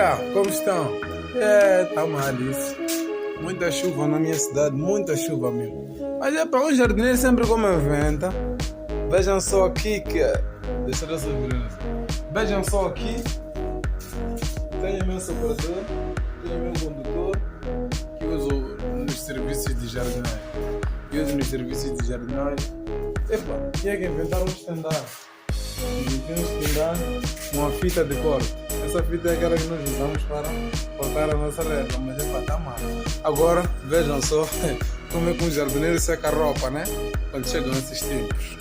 Yeah, como estão? Tá mal isso. Muita chuva na minha cidade, muita chuva mesmo. Mas é para um jardineiro sempre como inventa. Vejam só aqui que. Deixa eu resolver. Vejam só aqui. Tenho meu soprador, tenho meu condutor que uso nos serviços de jardinagem. Eu uso nos serviços de jardinagem. Epa, tinha que inventar um estandar. Inventei um estandar, uma fita de corte. Essa fita é aquela que nós usamos para cortar a nossa erva, mas é para dar mal. Agora, vejam só como é que um jardineiro seca a roupa, né? Quando chegam esses tempos.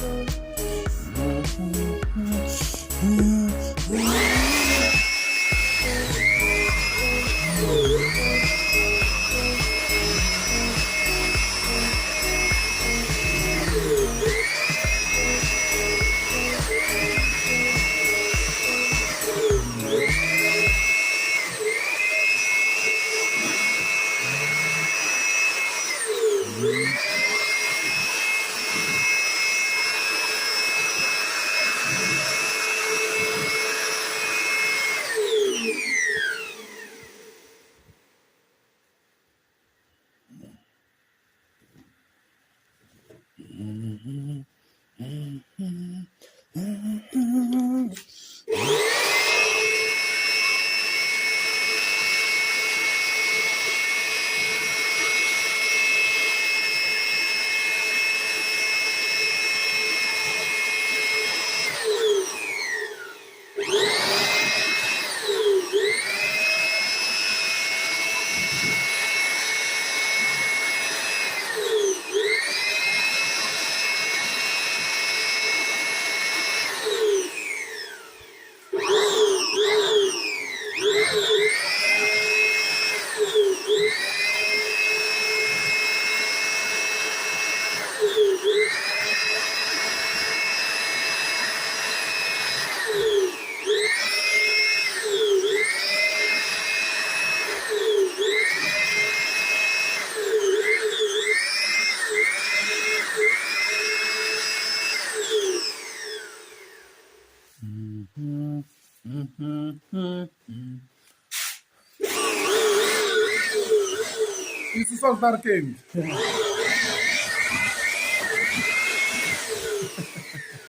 Isso só estar quente.